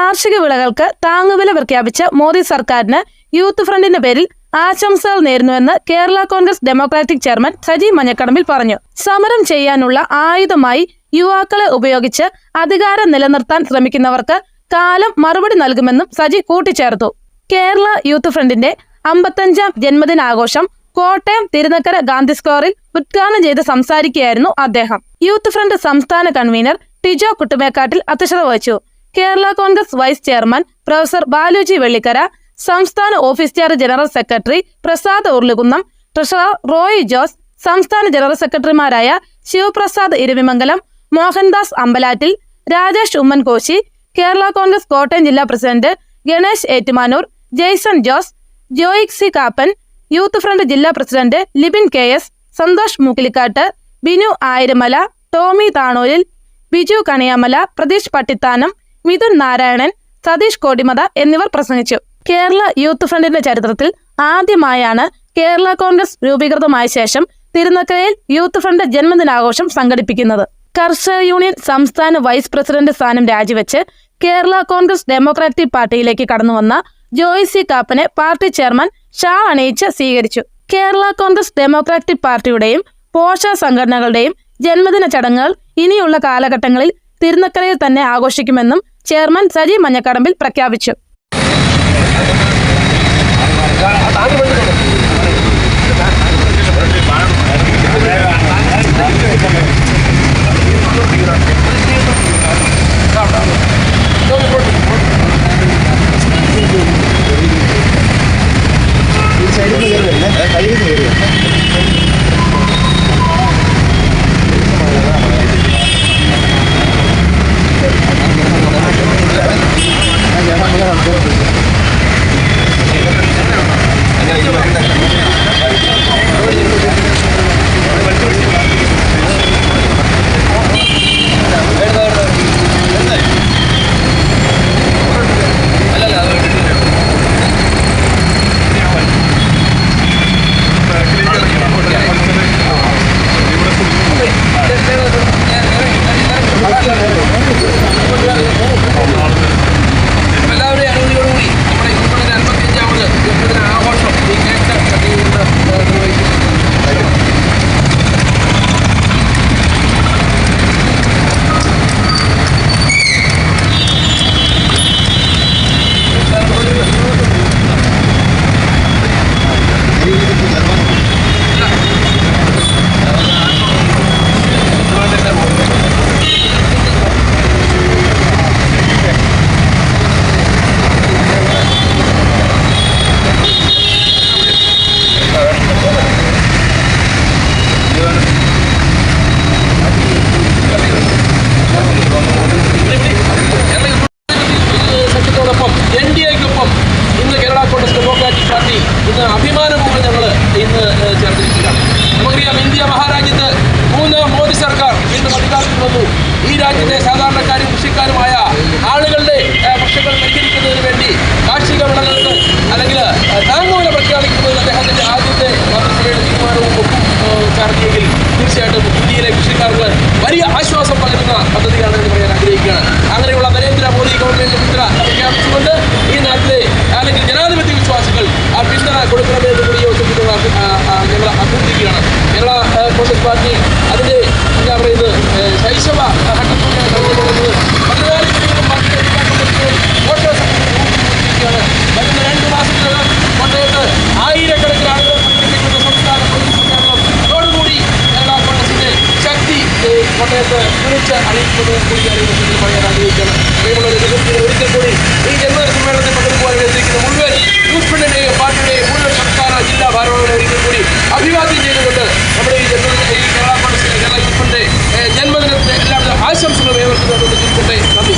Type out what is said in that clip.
കാർഷിക വിളകൾക്ക് താങ്ങുവില പ്രഖ്യാപിച്ച മോദി സർക്കാരിന് യൂത്ത് ഫ്രണ്ടിന്റെ പേരിൽ ആശംസകൾ നേരുന്നുവെന്ന് കേരള കോൺഗ്രസ് ഡെമോക്രാറ്റിക് ചെയർമാൻ സജി മഞ്ഞക്കടമ്പിൽ പറഞ്ഞു. സമരം ചെയ്യാനുള്ള ആയുധമായി യുവാക്കളെ ഉപയോഗിച്ച് അധികാരം നിലനിർത്താൻ ശ്രമിക്കുന്നവർക്ക് കാലം മറുപടി നൽകുമെന്നും സജി കൂട്ടിച്ചേർത്തു. കേരള യൂത്ത് ഫ്രണ്ടിന്റെ 55ാം ജന്മദിനാഘോഷം കോട്ടയം തിരുനക്കര ഗാന്ധി സ്ക്വയറിൽ ഉദ്ഘാടനം ചെയ്ത് സംസാരിക്കുകയായിരുന്നു അദ്ദേഹം. യൂത്ത് ഫ്രണ്ട് സംസ്ഥാന കൺവീനർ ടിജോ കുട്ടുമേക്കാട്ടിൽ അധ്യക്ഷത വഹിച്ചു. Kerala Congress vice chairman professor Baluji Vellikkara, സംസ്ഥാന office general secretary Prasad Urlukunnam, treasurer Roy Jose, സംസ്ഥാന ജനറൽ സെക്രട്ടറിമാരായ ശിവപ്രസാദ് ഇരുവിമംഗലം, മോഹൻദാസ് അമ്പലാറ്റിൽ, രാജേഷ് ഉമ്മൻകോശി, കേരള കോൺഗ്രസ് കോട്ടയം ജില്ലാ പ്രസിഡന്റ് ഗണേഷ് ഏറ്റുമാനൂർ, ജെയ്സൺ ജോസ്, ജോയിക് സി കാപ്പൻ, യൂത്ത് ഫ്രണ്ട് ജില്ലാ പ്രസിഡന്റ് ലിബിൻ KS, സന്തോഷ് മൂക്കിലിക്കാട്ട്, ബിനു ആയിരമല, ടോമി താണൂരിൽ, ബിജു കണിയാമല, പ്രതീഷ് പട്ടിത്താനം, മിഥുൻ നാരായണൻ, സതീഷ് കോടിമത എന്നിവർ പ്രസംഗിച്ചു. കേരള യൂത്ത് ഫ്രണ്ടിന്റെ ചരിത്രത്തിൽ ആദ്യമായാണ് കേരള കോൺഗ്രസ് രൂപീകൃതമായ ശേഷം തിരുനക്കരയിൽ യൂത്ത് ഫ്രണ്ട് ജന്മദിനാഘോഷം സംഘടിപ്പിക്കുന്നത്. കർഷക യൂണിയൻ സംസ്ഥാന വൈസ് പ്രസിഡന്റ് സ്ഥാനം രാജിവെച്ച് കേരള കോൺഗ്രസ് ഡെമോക്രാറ്റിക് പാർട്ടിയിലേക്ക് കടന്നുവന്ന ജോയ് സി കാപ്പനെ പാർട്ടി ചെയർമാൻ ഷാൾ അണിയിച്ച് സ്വീകരിച്ചു. കേരള കോൺഗ്രസ് ഡെമോക്രാറ്റിക് പാർട്ടിയുടെയും പോഷക സംഘടനകളുടെയും ജന്മദിന ചടങ്ങുകൾ ഇനിയുള്ള കാലഘട്ടങ്ങളിൽ തിരുനക്കരയിൽ തന്നെ ആഘോഷിക്കുമെന്നും ചെയർമാൻ സജി മഞ്ഞക്കടമ്പിൽ പ്രഖ്യാപിച്ചു. അഭിമാനപൂർവ്വം ഞങ്ങൾ ഇന്ന് ചേർത്തിരിക്കുകയാണ്. നമുക്കറിയാം, ഇന്ത്യ മഹാരാജ്യത്ത് 3ാം മോദി സർക്കാർ ഇന്ന് അധികാരത്തിൽ വന്നു. ഈ രാജ്യത്തെ സാധാരണക്കാരും കൃഷിക്കാരുമായ ആളുകളുടെ പ്രശ്നങ്ങൾ പരിഹരിക്കുന്നതിന് വേണ്ടി കാർഷിക വിളകൾക്ക് അല്ലെങ്കിൽ താങ്ങുവില പ്രഖ്യാപിക്കുന്നതിൽ അദ്ദേഹത്തിൻ്റെ ആദ്യത്തെ മന്ത്രിസഭയുടെ തീരുമാനവും ഒപ്പം ചേർത്തിയെങ്കിൽ തീർച്ചയായിട്ടും ഇന്ത്യയിലെ കൃഷിക്കാർക്ക് വലിയ ആശ്വാസം പകരുന്ന പദ്ധതിയാണ് എന്ന് പറയാൻ ആഗ്രഹിക്കുകയാണ്. അങ്ങനെയുള്ള നരേന്ദ്രമോദി ഗവൺമെന്റ് പിന്തുണ പ്രഖ്യാപിച്ചുകൊണ്ട് ഈ നാട്ടിലെ അല്ലെങ്കിൽ ജനാധിപത്യ വിശ്വാസികൾ ആ പിന്തുണ കൊടുക്കണമെന്ന് കൂടി ഞങ്ങൾ അഭ്യർത്ഥിക്കുകയാണ്. കേരള കോൺഗ്രസ് പാർട്ടി അതിൻ്റെ എന്താ പറയുന്നത് ശൈശവ ഘട്ടത്തിലാണ് തുടങ്ങുന്നത്. 14 ജില്ലകളും പാർട്ടിയുടെ വോട്ടർ സംഘടിപ്പിക്കുകയാണ്. വരുന്ന 2 മാസത്തിനകം കോട്ടയത്ത് ആയിരക്കണക്കിന് ആളുകൾ സംഘടിപ്പിക്കുന്ന സംസ്ഥാന പോലീസ് സമ്മേളനത്തോടുകൂടി കേരള കോൺഗ്രസിന്റെ ശക്തി കോട്ടയത്ത് വിളിച്ച് അറിയിക്കുന്നത് കൂടി അറിയുന്നതിൽ പറയാൻ ആഗ്രഹിക്കുകയാണ്. ഒരിക്കൽ കൂടി ഈ ജന്മദിന സമ്മേളനത്തിൽ പങ്കെടുക്കുവാൻ എത്തിയിരിക്കുന്ന മുഴുവൻ യൂത്ത് ഫ്രണ്ടിന്റെയും പാർട്ടിയുടെയും മുഴുവൻ സംസ്ഥാന ജില്ലാ ഭാരവാഹികളെ ഒരിക്കൽ കൂടി അഭിവാദ്യം ചെയ്തുകൊണ്ട് നമ്മുടെ ഈ കേരള കോൺഗ്രസിന്റെ കേരള യൂത്ത് ഫ്രണ്ടിന്റെ ജന്മദിനത്തിന്റെ എല്ലാവിധ ആശംസകളും ഏവർക്കും നൽകിക്കൊണ്ടേ നന്ദി.